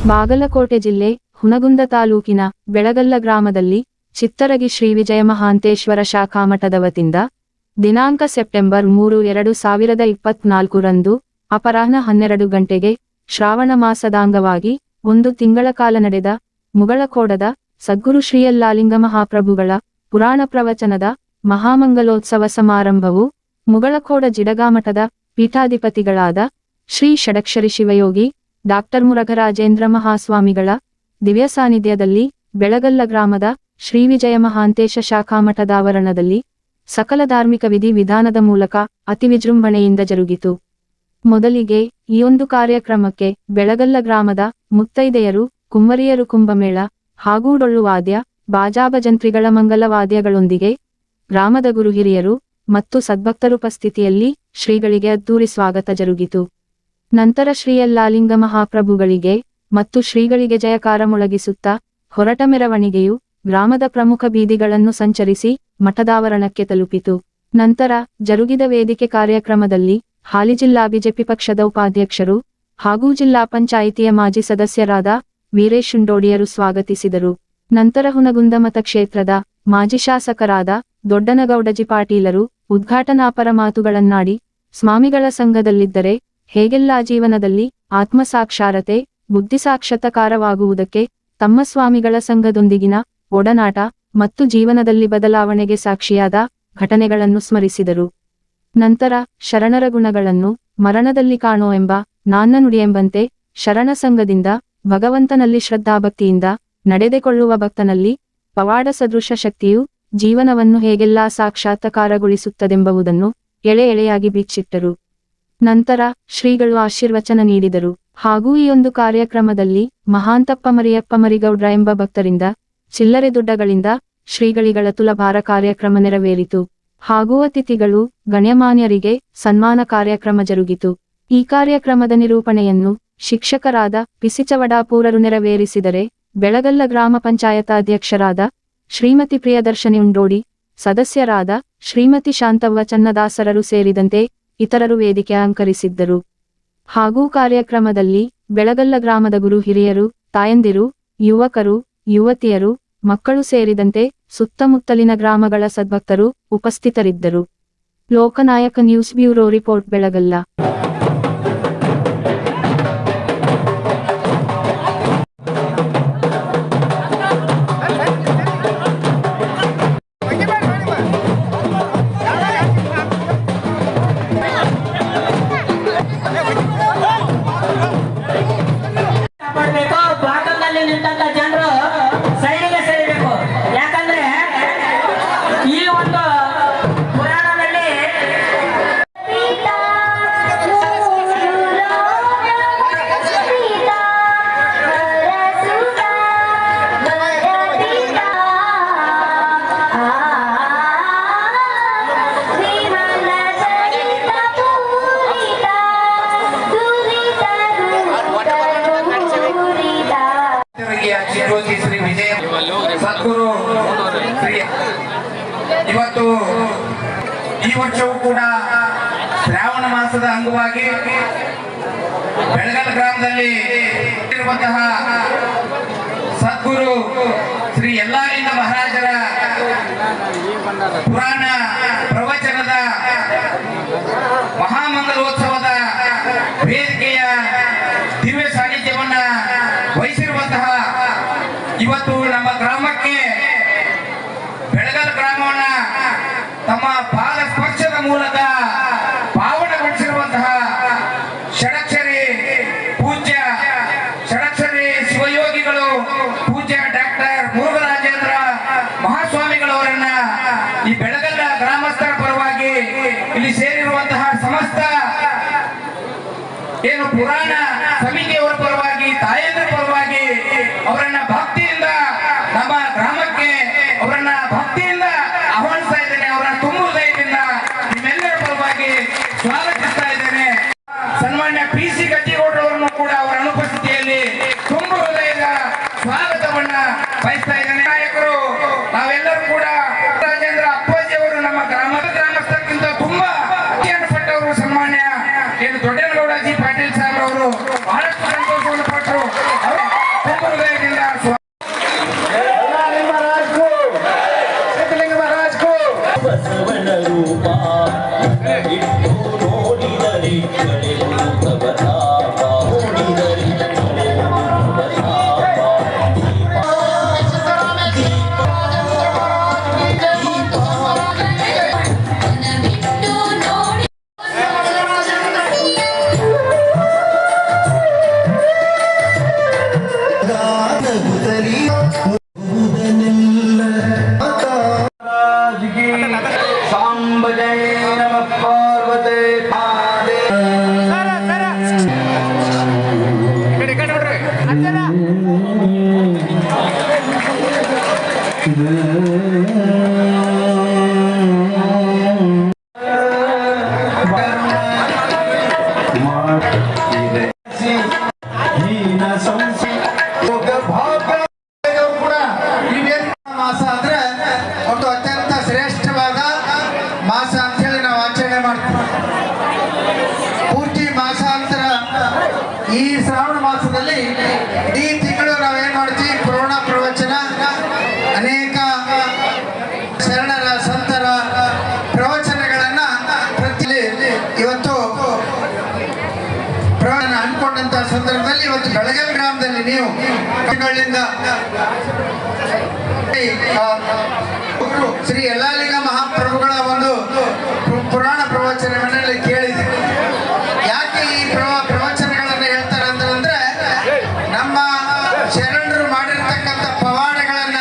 ಬಾಗಲಕೋಟೆ ಜಿಲ್ಲೆ ಹುನಗುಂದ ತಾಲೂಕಿನ ಬೆಳಗಲ್ಲ ಗ್ರಾಮದಲ್ಲಿ ಚಿತ್ತರಗಿ ಶ್ರೀ ವಿಜಯ ಮಹಾಂತೇಶ್ವರ ಶಾಖಾಮಠದ ವತಿಯಿಂದ ದಿನಾಂಕ ಸೆಪ್ಟೆಂಬರ್ 3, 2024 ರಂದು ಅಪರಾಹ್ನ 12 ಗಂಟೆಗೆ ಶ್ರಾವಣ ಮಾಸದಾಂಗವಾಗಿ 1 ತಿಂಗಳ ಕಾಲ ನಡೆದ ಮುಗಳಖೋಡದ ಸದ್ಗುರು ಶ್ರೀಯಲ್ಲಾಲಿಂಗ ಮಹಾಪ್ರಭುಗಳ ಪುರಾಣ ಪ್ರವಚನದ ಮಹಾಮಂಗಲೋತ್ಸವ ಸಮಾರಂಭವು ಮುಗಳಖೋಡ ಜಿಡಗಾಮಠದ ಪೀಠಾಧಿಪತಿಗಳಾದ ಶ್ರೀ ಷಡಕ್ಷರಿ ಶಿವಯೋಗಿ ಡಾಕ್ಟರ್ ಮುರಘರಾಜೇಂದ್ರ ಮಹಾಸ್ವಾಮಿಗಳ ದಿವ್ಯ ಸಾನ್ನಿಧ್ಯದಲ್ಲಿ ಬೆಳಗಲ್ಲ ಗ್ರಾಮದ ಶ್ರೀ ವಿಜಯ ಮಹಾಂತೇಶ ಶಾಖಾಮಠದ ಆವರಣದಲ್ಲಿ ಸಕಲ ಧಾರ್ಮಿಕ ವಿಧಿ ವಿಧಾನದ ಮೂಲಕ ಅತಿ ವಿಜೃಂಭಣೆಯಿಂದ ಜರುಗಿತು. ಮೊದಲಿಗೆ ಈ ಒಂದು ಕಾರ್ಯಕ್ರಮಕ್ಕೆ ಬೆಳಗಲ್ಲ ಗ್ರಾಮದ ಮುತ್ತೈದೆಯರು, ಕುಮ್ಮರಿಯರು ಕುಂಭಮೇಳ ಹಾಗೂ ಡೊಳ್ಳು ವಾದ್ಯ, ಬಾಜಾಬಜಂತ್ರಿಗಳ ಮಂಗಲವಾದ್ಯಗಳೊಂದಿಗೆ ಗ್ರಾಮದ ಗುರು ಹಿರಿಯರು ಮತ್ತು ಸದ್ಭಕ್ತರುಪಸ್ಥಿತಿಯಲ್ಲಿ ಶ್ರೀಗಳಿಗೆ ಅದ್ದೂರಿ ಸ್ವಾಗತ ಜರುಗಿತು. ನಂತರ ಶ್ರೀಯಲ್ಲಾಲಿಂಗ ಮಹಾಪ್ರಭುಗಳಿಗೆ ಮತ್ತು ಶ್ರೀಗಳಿಗೆ ಜಯಕಾರ ಮೊಳಗಿಸುತ್ತಾ ಹೊರಟ ಮೆರವಣಿಗೆಯು ಗ್ರಾಮದ ಪ್ರಮುಖ ಬೀದಿಗಳನ್ನು ಸಂಚರಿಸಿ ಮಠದಾವರಣಕ್ಕೆ ತಲುಪಿತು. ನಂತರ ಜರುಗಿದ ವೇದಿಕೆ ಕಾರ್ಯಕ್ರಮದಲ್ಲಿ ಹಾಲಿ ಜಿಲ್ಲಾ ಬಿಜೆಪಿ ಪಕ್ಷದ ಉಪಾಧ್ಯಕ್ಷರು ಹಾಗೂ ಜಿಲ್ಲಾ ಪಂಚಾಯಿತಿಯ ಮಾಜಿ ಸದಸ್ಯರಾದ ವೀರೇಶ್ ಉಂಡೋಡಿಯರು ಸ್ವಾಗತಿಸಿದರು. ನಂತರ ಹುನಗುಂದ ಮತಕ್ಷೇತ್ರದ ಮಾಜಿ ಶಾಸಕರಾದ ದೊಡ್ಡನಗೌಡಜಿ ಪಾಟೀಲರು ಉದ್ಘಾಟನಾಪರ ಮಾತುಗಳನ್ನಾಡಿ ಸ್ವಾಮಿಗಳ ಸಂಘದಲ್ಲಿದ್ದರೆ ಹೇಗೆಲ್ಲ ಜೀವನದಲ್ಲಿ ಆತ್ಮಸಾಕ್ಷಾರತೆ, ಬುದ್ಧಿಸಾಕ್ಷಾತ್ಕಾರವಾಗುವುದಕ್ಕೆ ತಮ್ಮ ಸ್ವಾಮಿಗಳ ಸಂಘದೊಂದಿಗಿನ ಒಡನಾಟ ಮತ್ತು ಜೀವನದಲ್ಲಿ ಬದಲಾವಣೆಗೆ ಸಾಕ್ಷಿಯಾದ ಘಟನೆಗಳನ್ನು ಸ್ಮರಿಸಿದರು. ನಂತರ ಶರಣರ ಗುಣಗಳನ್ನು ಮರಣದಲ್ಲಿ ಕಾಣೋ ಎಂಬ ನಾನ್ನ ನುಡಿಯೆಂಬಂತೆ ಶರಣ ಸಂಘದಿಂದ ಭಗವಂತನಲ್ಲಿ ಶ್ರದ್ಧಾಭಕ್ತಿಯಿಂದ ನಡೆದುಕೊಳ್ಳುವ ಭಕ್ತನಲ್ಲಿ ಪವಾಡ ಸದೃಶ ಶಕ್ತಿಯು ಜೀವನವನ್ನು ಹೇಗೆಲ್ಲಾ ಸಾಕ್ಷಾತ್ಕಾರಗೊಳಿಸುತ್ತದೆಂಬುದನ್ನು ಎಳೆ ಎಳೆಯಾಗಿ ಬಿಚ್ಚಿಟ್ಟರು. ನಂತರ ಶ್ರೀಗಳು ಆಶೀರ್ವಚನ ನೀಡಿದರು. ಹಾಗೂ ಈ ಒಂದು ಕಾರ್ಯಕ್ರಮದಲ್ಲಿ ಮಹಾಂತಪ್ಪ ಮರಿಯಪ್ಪ ಮರಿಗೌಡ್ರ ಎಂಬ ಭಕ್ತರಿಂದ ಚಿಲ್ಲರೆ ದುಡ್ಡಗಳಿಂದ ಶ್ರೀಗಳಿಗಳ ತುಲಭಾರ ಕಾರ್ಯಕ್ರಮ ನೆರವೇರಿತು. ಹಾಗೂ ಅತಿಥಿಗಳು ಗಣ್ಯಮಾನ್ಯರಿಗೆ ಸನ್ಮಾನ ಕಾರ್ಯಕ್ರಮ ಜರುಗಿತು. ಈ ಕಾರ್ಯಕ್ರಮದ ನಿರೂಪಣೆಯನ್ನು ಶಿಕ್ಷಕರಾದ ಪಿಸಿಚವಡಾಪೂರರು ನೆರವೇರಿಸಿದರೆ ಬೆಳಗಲ್ಲ ಗ್ರಾಮ ಪಂಚಾಯತಾಧ್ಯಕ್ಷರಾದ ಶ್ರೀಮತಿ ಪ್ರಿಯದರ್ಶನಿ ಉಂಡೋಡಿ, ಸದಸ್ಯರಾದ ಶ್ರೀಮತಿ ಶಾಂತವ್ವ ಚನ್ನದಾಸರರು ಸೇರಿದಂತೆ ಇತರರು ವೇದಿಕೆ ಅಲಂಕರಿಸಿದ್ದರು. ಹಾಗೂ ಕಾರ್ಯಕ್ರಮದಲ್ಲಿ ಬೆಳಗಲ್ಲ ಗ್ರಾಮದ ಗುರು ಹಿರಿಯರು, ತಾಯಂದಿರು, ಯುವಕರು, ಯುವತಿಯರು, ಮಕ್ಕಳು ಸೇರಿದಂತೆ ಸುತ್ತಮುತ್ತಲಿನ ಗ್ರಾಮಗಳ ಸದ್ಭಕ್ತರು ಉಪಸ್ಥಿತರಿದ್ದರು. ಲೋಕನಾಯಕ ನ್ಯೂಸ್ ಬ್ಯೂರೋ ರಿಪೋರ್ಟ್ ಬೆಳಗಲ್ಲ. ಇವತ್ತು ಈ ವರ್ಷವೂ ಕೂಡ ಶ್ರಾವಣ ಮಾಸದ ಅಂಗವಾಗಿ ಬೆಳಗಲ್ ಗ್ರಾಮದಲ್ಲಿ ಇರುವಂತಹ ಸದ್ಗುರು ಶ್ರೀ ಯಲ್ಲಾಲಿಂಗ ಮಹಾರಾಜರ ಪುರಾಣ ಪ್ರವಚನದ ಮಹಾಮಂಗಲೋತ್ಸವದ ವೇದಿಕೆಯ ದಿವ್ಯ ಸಾನ್ನಿಧ್ಯವನ್ನ ವಹಿಸಿರುವಂತಹ ಇವತ್ತು ನಮ್ಮ ಗ್ರಾಮಕ್ಕೆ ಬೆಳಗಲ್ ಗ್ರಾಮವನ್ನ ತಮ್ಮ ಪಾದ ಸ್ಪರ್ಶದ ಮೂಲಕ ಪಾವನಗೊಳಿಸಿರುವಂತಹ ಷಡಕ್ಷರಿ ಪೂಜ್ಯ ಷಡಕ್ಷರಿ ಶಿವಯೋಗಿಗಳು ಪೂಜ್ಯ ಡಾಕ್ಟರ್ ಮುರುಘರಾಜೇಂದ್ರ ಮಹಾಸ್ವಾಮಿಗಳವರನ್ನ ಈ ಬೆಳಗಲ್ಲ ಗ್ರಾಮಸ್ಥರ ಪರವಾಗಿ ಇಲ್ಲಿ ಸೇರಿರುವಂತಹ ಸಮಸ್ತ ಏನು ಪುರಾಣ ಸಮಿತಿಯವರ ಪರವಾಗಿ, ತಾಯಂದ್ರ ಪರವಾಗಿ ಅವರನ್ನ ಭಕ್ತಿಯಿಂದ ನಮ್ಮ ಗ್ರಾಮಕ್ಕೆ ಅವರನ್ನ ಭಕ್ತಿಯಿಂದ ಆಹ್ವಾನಿಸ್ತಾ ಇದ್ದೇನೆ. ಅವರ ತುಂಬ ಹೃದಯದಿಂದ ನಿಮ್ಮೆಲ್ಲರ ಪರವಾಗಿ ಸ್ವಾಗತಿಸ್ತಾ ಇದ್ದೇನೆ. ಸನ್ಮಾನ್ಯ PC ಗದ್ದಿಗೌಡರವರನ್ನು ಕೂಡ ಅವರ ಅನುಪಸ್ಥಿತಿಯಲ್ಲಿ ತುಂಬ ಹೃದಯದ ಸ್ವಾಗತವನ್ನ ಬಯಸ್ತಾ ಇದ್ದೇನೆ. ನಾಯಕರು ನಾವೆಲ್ಲರೂ ಕೂಡ ರಾಜೇಂದ್ರ ಅಪ್ಪಾಜಿ ಅವರು ನಮ್ಮ ಗ್ರಾಮಸ್ಥರಿಗಿಂತ ತುಂಬಾ ಪಟ್ಟವರು. ಸನ್ಮಾನ್ಯ ಏನು ದೊಡ್ಡನಗೌಡಜಿ ಪಾಟೀಲ್ ಸಾಹೇಬ್ ಅವರು ಬಹಳಷ್ಟು ಸಂತೋಷವನ್ನು ಪಟ್ಟರು. ರೂಪ ಇಟ್ಟು ನೋಡಿದರೆ ಕಳೆಯುತ್ತವ ತಾಪ ನೋಡಿದರೆ ಕಳೆಯುತ್ತವ ತಾಪ सांब जय नमः पार्वते ಮಾಸ ಅಂದ್ರೆ ಒಂದು ಅತ್ಯಂತ ಶ್ರೇಷ್ಠವಾದ ಮಾಸ ಅಂತ ಹೇಳಿ ನಾವು ಆಚರಣೆ ಮಾಡ್ತೀವಿ. ಪೂರ್ತಿ ಮಾಸಾಂತರ ಈ ಶ್ರಾವಣ ಮಾಸದಲ್ಲಿ ಈ ತಿಂಗಳು ನಾವೇನ್ ಮಾಡ್ತೀವಿ, ಪುರಾಣ ಪ್ರವಚನ, ಅನೇಕ ಶರಣರ ಸಂತರ ಪ್ರವಚನಗಳನ್ನ ಇವತ್ತು ಪ್ರವಚನ ಅನ್ಕೊಂಡಂತ ಸಂದರ್ಭದಲ್ಲಿ ಇವತ್ತು ಬೆಳಗಾವಿ ಗ್ರಾಮದಲ್ಲಿ ನೀವು ತಿಂಗಳಿಂದ ಶ್ರೀ ಯಲ್ಲಾಲಿಂಗ ಮಹಾಪ್ರಭುಗಳ ಒಂದು ಪುರಾಣ ಪ್ರವಚನವನ್ನೆಲ್ಲ ಕೇಳಿದೆ. ಯಾಕೆ ಈ ಪ್ರವಚನಗಳನ್ನು ಹೇಳ್ತಾರೆ ಅಂತಂದ್ರೆ, ನಮ್ಮ ಶರಣರು ಮಾಡಿರ್ತಕ್ಕಂಥ ಪವಾಡಗಳನ್ನ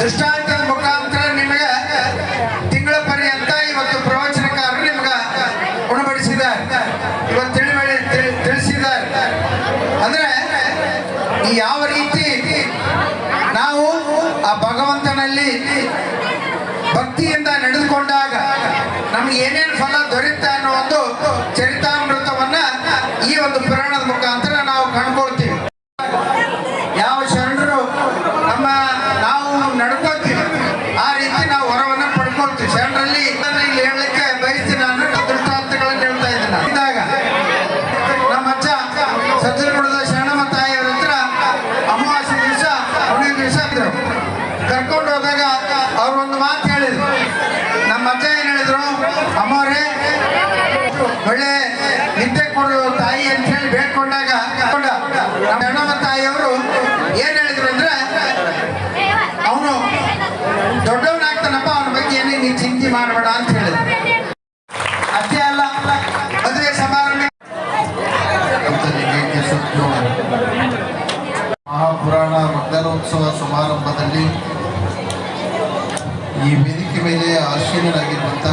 ದೃಷ್ಟಾಂತದ ಮುಖಾಂತರ ನಿಮಗೆ ತಿಂಗಳ ಪರ್ಯಂತ ಇವತ್ತು ಪ್ರವಚನಕಾರರು ನಿಮ್ಗೆ ಉಣಬಡಿಸಿದ್ದಾರೆ, ಇವತ್ತು ತಿಳಿಸಿದ್ದಾರೆ. ಅಂದ್ರೆ ಯಾವ ರೀತಿ ನಾವು ಆ ಭಗವಂತನಲ್ಲಿ ಭಕ್ತಿಯಿಂದ ನಡೆದುಕೊಂಡಾಗ ನಮ್ಗೆ ಏನೇನು ಫಲ ದೊರೆಯುತ್ತೆ ಅನ್ನೋ ಒಂದು ಚರಿತಾಮೃತವನ್ನ ಈ ಒಂದು ಪುರಾಣದ ಮುಖಾಂತರ ನಾವು ಕಂಡುಕೊಳ್ತೀವಿ. ಯಾವ ಶರಣರು ನಾವು ನಡ್ಕೊಳ್ತೀವಿ ಆ ರೀತಿ ನಾವು ವರವನ್ನ ಪಡ್ಕೊಳ್ತೀವಿ. ಶರಣರಲ್ಲಿ ಇಲ್ಲಿ ಹೇಳಲಿಕ್ಕೆ ಬಯಸ್ತೀನಿ, ನಾನು ದೃಷ್ಟಾಂತಗಳನ್ನು ಹೇಳ್ತಾ ಇದ್ದೀನಿ. ಇದ್ದಾಗ ನಮ್ಮ ಅಜ್ಜ ಸಜ್ಜನಗುಡದ ಶರಣಮ್ಮ ತಾಯಿಯವರ ಹತ್ರ ಅಮಾವಾಸ್ಯೆ ದಿವಸ ಹುಣ್ಣಿಮೆ ದಿವಸ ಇದ್ರು. ಕರ್ಕೊಂಡು ಹೋದಾಗ ಅವ್ರು ಒಂದು ಮಾತು ಹೇಳಿದ್ರು. ನಮ್ಮ ಅಜ್ಜ ಏನ್ ಹೇಳಿದ್ರು, ಅಮ್ಮವ್ರೆ ಒಳ್ಳೆ ನಿದ್ದೆ ಕೊಡು ತಾಯಿ ಅಂತ ಹೇಳಿ ಬೇಡ್ಕೊಂಡಾಗ ನಮ್ಮ ಶರಣಮ್ಮ ತಾಯಿಯವರು ಏನ್ ಹೇಳಿದ್ರು ಅಂದ್ರೆ, ಅವನು ದೊಡ್ಡವನಾಗ್ತಾನಪ್ಪ, ಅವನ ಬಗ್ಗೆ ಏನೇ ನೀ ಚಿಂತೆ ಮಾಡಬೇಡ ಅಂತ ಹೇಳಿದ್ರು. ಅಷ್ಟೇ ಅಲ್ಲ, ಮದುವೆ ಸಮಾರಂಭ ಮಹಾಪುರಾಣ ಮಗ್ನೋತ್ಸವ ಸಮಾರಂಭದಲ್ಲಿ ಈ ವೇದಿಕೆ ಮೇಲೆ ಆಸೀನರಾಗಿರುವಂಥ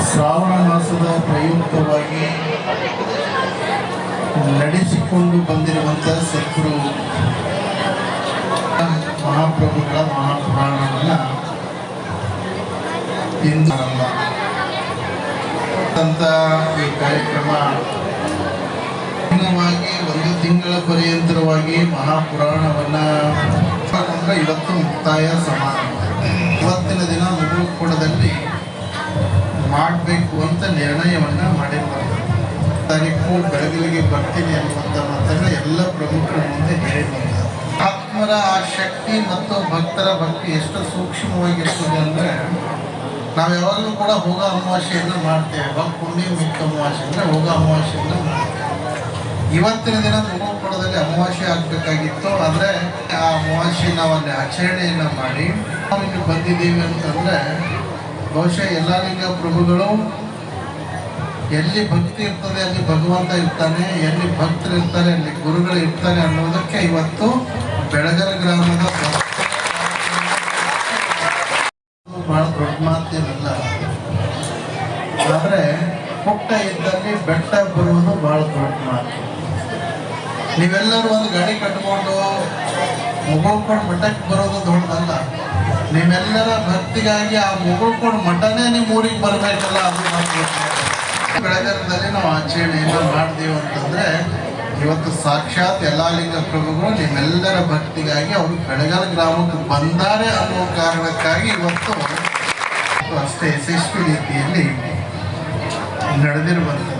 ಶ್ರಾವಣ ಮಾಸದ ಪ್ರಯುಕ್ತವಾಗಿ ನಡೆಸಿಕೊಂಡು ಬಂದಿರುವಂಥ ಸದ್ಗುರು ಮಹಾಪ್ರಭುಗಳ ಮಹಾಪುರಾಣವನ್ನು ಇಂದು ಅಂತ ಈ ಕಾರ್ಯಕ್ರಮ ಒಂದು ತಿಂಗಳ ಪರ್ಯಂತರವಾಗಿ ಮಹಾಪುರಾಣವನ್ನ ಇವತ್ತು ಮುಕ್ತಾಯ ಸಮಾರಂಭ. ಇವತ್ತಿನ ದಿನ ಮುಗುಳ್ಕೊಡದಲ್ಲಿ ಮಾಡಬೇಕು ಅಂತ ನಿರ್ಣಯವನ್ನ ಮಾಡಿರ್ತಾರೆ. ತಾರೀಕು ಬೆಳಗಿಲಿಗೆ ಬರ್ತೀನಿ ಅನ್ನುವಂಥ ಮಾತನ್ನ ಎಲ್ಲ ಪ್ರಮುಖರ ಮುಂದೆ ಹೇಳಿರುವಂಥದ್ದು. ಆತ್ಮರ ಆ ಶಕ್ತಿ ಮತ್ತು ಭಕ್ತರ ಭಕ್ತಿ ಎಷ್ಟು ಸೂಕ್ಷ್ಮವಾಗಿರ್ತದೆ ಅಂದರೆ, ನಾವು ಯಾವಾಗಲೂ ಕೂಡ ಹೋಗ ಅಮಾವಾಸ್ಯೆಯನ್ನು ಮಾಡ್ತೇವೆ. ಪುಣ್ಯ ಮಿಕ್ಕ ಅಮಾವಾಸ್ಯೆ ಅಂದರೆ ಹೋಗ ಅಮಾವಾಸ್ಯೆಯನ್ನು ಮಾಡ್ತೇವೆ. ಇವತ್ತಿನ ದಿನ ಮುಗುಳ್ಕೊಡದಲ್ಲಿ ಅಮಾವಾಸ್ಯೆ ಆಗಬೇಕಾಗಿತ್ತು, ಆದರೆ ಆ ಅಮಾವಾಸ್ಯೆ ನಾವು ಅಲ್ಲಿ ಆಚರಣೆಯನ್ನು ಮಾಡಿ ನಾವು ಇಲ್ಲಿ ಬಂದಿದ್ದೀವಿ ಅಂತಂದರೆ, ಬಹುಶಃ ಯಲ್ಲಾಲಿಂಗ ಪ್ರಭುಗಳು ಎಲ್ಲಿ ಭಕ್ತಿ ಇರ್ತದೆ ಅಲ್ಲಿ ಭಗವಂತ ಇರ್ತಾನೆ, ಎಲ್ಲಿ ಭಕ್ತರು ಇರ್ತಾರೆ ಅಲ್ಲಿ ಗುರುಗಳು ಇರ್ತಾರೆ ಅನ್ನೋದಕ್ಕೆ ಇವತ್ತು ಬೆಳಗರ ಗ್ರಾಮದ ಬಹಳ ದೊಡ್ಡ ಮಾತೇನಲ್ಲ. ಆದರೆ ಪುಟ್ಟ ಇದ್ದಲ್ಲಿ ಬೆಟ್ಟ ಬರುವುದು ಬಹಳ ದೊಡ್ಡ ಮಾತು. ನೀವೆಲ್ಲರೂ ಒಂದು ಗಾಡಿ ಕಟ್ಕೊಂಡು ಮುಗುಳ್ಕೊಂಡು ಮಠಕ್ಕೆ ಬರೋದು ದೊಡ್ಡದಲ್ಲ. ನಿಮ್ಮೆಲ್ಲರ ಭಕ್ತಿಗಾಗಿ ಆ ಮುಗುಳ್ಕೊಂಡು ಮಠನೇ ನಿಮ್ಮ ಊರಿಗೆ ಬರಬೇಕಲ್ಲ, ಅದು ಬೆಳಗರದಲ್ಲಿ ನಾವು ಆಚರಣೆಯನ್ನು ಮಾಡ್ತೀವಿ ಅಂತಂದ್ರೆ, ಇವತ್ತು ಸಾಕ್ಷಾತ್ ಯಲ್ಲಾಲಿಂಗ ಪ್ರಭುಗಳು ನಿಮ್ಮೆಲ್ಲರ ಭಕ್ತಿಗಾಗಿ ಅವರು ಬೆಳಗರ ಗ್ರಾಮಕ್ಕೆ ಬಂದಾರೆ ಅನ್ನೋ ಕಾರಣಕ್ಕಾಗಿ ಇವತ್ತು ಅಷ್ಟೇ ಯಶಸ್ವಿ ರೀತಿಯಲ್ಲಿ ನಡೆದಿರುವಂಥದ್ದು.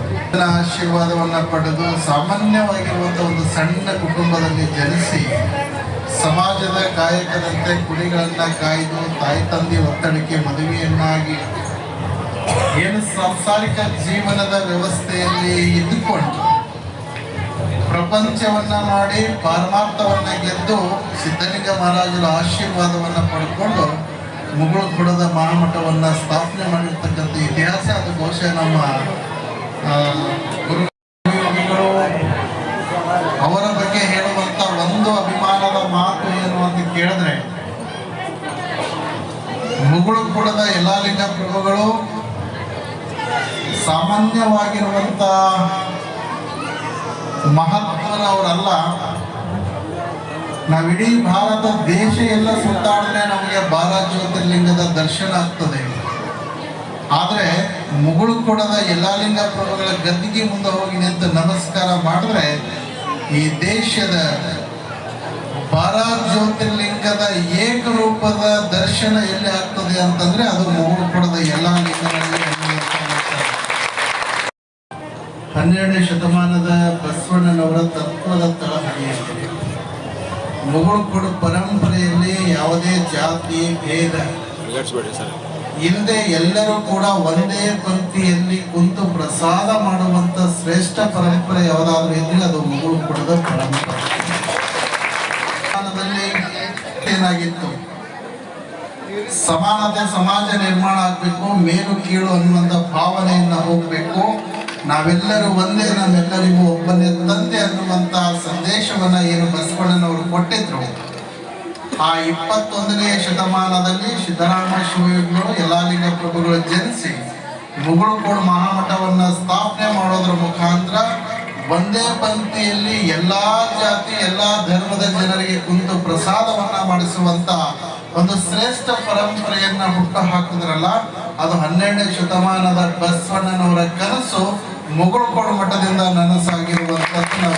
ಆಶೀರ್ವಾದವನ್ನು ಪಡೆದು ಸಾಮಾನ್ಯವಾಗಿರುವಂಥ ಒಂದು ಸಣ್ಣ ಕುಟುಂಬದಲ್ಲಿ ಜನಿಸಿ ಸಮಾಜದ ಕಾಯಕದಂತೆ ಕುಡಿಗಳನ್ನ ಕಾಯ್ದು ತಾಯಿ ತಂದೆ ಒತ್ತಡಕ್ಕೆ ಮದುವೆಯನ್ನಾಗಿ ಏನು ಸಾಂಸಾರಿಕ ಜೀವನದ ವ್ಯವಸ್ಥೆಯಲ್ಲಿ ಇದ್ದುಕೊಂಡು ಪ್ರಪಂಚವನ್ನ ಮಾಡಿ ಪಾರಮಾರ್ಥವನ್ನ ಗೆದ್ದು ಸಿದ್ಧಲಿಂಗ ಮಹಾರಾಜರ ಆಶೀರ್ವಾದವನ್ನ ಪಡ್ಕೊಂಡು ಮುಗುಳು ಕೊಡದ ಮಹಾಮಠವನ್ನ ಸ್ಥಾಪನೆ ಮಾಡಿರ್ತಕ್ಕಂಥ ಇತಿಹಾಸ ಅದು ಬಹುಶಃ ನಮ್ಮ ಗುರುಗಳು ಅವರ ಬಗ್ಗೆ ಹೇಳುವಂತ ಒಂದು ಅಭಿಮಾನದ ಮಾತು ಏನು ಅಂತ ಕೇಳಿದ್ರೆ, ಮುಗುಳು ಕೊಡದ ಯಲ್ಲಾಲಿಂಗ ಪ್ರಭುಗಳು ಸಾಮಾನ್ಯವಾಗಿರುವಂತ ಮಹಾತ್ಮರವರಲ್ಲ. ನಾವಿಡೀ ಭಾರತ ದೇಶ ಎಲ್ಲ ಸುತ್ತಾಡಿದ್ರೆ ನಮಗೆ ಬಾಲ ಜ್ಯೋತಿರ್ಲಿಂಗದ ದರ್ಶನ ಆಗ್ತದೆ. ಆದರೆ ಮುಗುಳು ಕೊಡದ ಯಲ್ಲಾಲಿಂಗ ಪ್ರಭುಗಳ ಗದ್ದಿಗೆ ಮುಂದೆ ಹೋಗಿ ನಿಂತು ನಮಸ್ಕಾರ ಮಾಡಿದ್ರೆ ಈ ದೇಶದ ಬಾಲ ಜ್ಯೋತಿರ್ಲಿಂಗದ ಏಕರೂಪದ ದರ್ಶನ ಎಲ್ಲಿ ಆಗ್ತದೆ ಅಂತಂದ್ರೆ ಅದು ಮುಗುಳು ಕೊಡದ ಯಲ್ಲಾಲಿಂಗನಲ್ಲಿ. 12ನೇ ಶತಮಾನದ ಬಸವಣ್ಣನವರ ತತ್ವದ ತಳಹದಿಯಲ್ಲಿ ಮುಗುಳು ಕೊಡು ಪರಂಪರೆಯಲ್ಲಿ ಯಾವುದೇ ಜಾತಿ ಭೇದ ಇಲ್ಲದೆ ಎಲ್ಲರೂ ಕೂಡ ಒಂದೇ ಪಂಕ್ತಿಯಲ್ಲಿ ಕುಂತು ಪ್ರಸಾದ ಮಾಡುವಂತ ಶ್ರೇಷ್ಠ ಪರಂಪರೆ ಯಾವುದಾದ್ರೂ ಇದ್ರೆ ಅದು ಮುಗುಳು ಕೊಡದ ಪರಂಪರೆ. ಏನಾಗಿತ್ತು, ಸಮಾನತೆ ಸಮಾಜ ನಿರ್ಮಾಣ ಆಗ್ಬೇಕು, ಮೇಲು ಕೀಳು ಅನ್ನುವಂಥ ಭಾವನೆಯನ್ನ ಹೋಗ್ಬೇಕು, ನಾವೆಲ್ಲರೂ ಒಂದೇ, ನಮ್ಮೆಲ್ಲರಿಗೂ ಒಬ್ಬನೇ ತಂದೆ ಅನ್ನುವಂತ ಸಂದೇಶವನ್ನ ಏನು ಬಸವಣ್ಣನವರು ಕೊಟ್ಟಿದ್ರು. ಆ 21ನೇ ಶತಮಾನದಲ್ಲಿ ಸಿದ್ದರಾಮ ಶಿವಯೋಗಿಗಳು ಯಲ್ಲಾಲಿಂಗ ಪ್ರಭುಗಳು ಜನಿಸಿ ಮುಗುಳು ಕೊಡು ಮಹಾಮಠವನ್ನ ಸ್ಥಾಪನೆ ಮಾಡೋದ್ರ ಮುಖಾಂತರ ಒಂದೇ ಪಂಕ್ತಿಯಲ್ಲಿ ಎಲ್ಲಾ ಜಾತಿ ಎಲ್ಲಾ ಧರ್ಮದ ಜನರಿಗೆ ಕುಂತು ಪ್ರಸಾದವನ್ನ ಮಾಡಿಸುವಂತ ಒಂದು ಶ್ರೇಷ್ಠ ಪರಂಪರೆಯನ್ನ ಹುಟ್ಟು ಹಾಕಿದ್ರಲ್ಲ, ಅದು 12ನೇ ಶತಮಾನದ ಬಸವಣ್ಣನವರ ಕನಸು ಮುಗುಳು ಕೊಡು ಮಠದಿಂದ ನನಸಾಗಿರುವಂತದ್ದು ನಾವು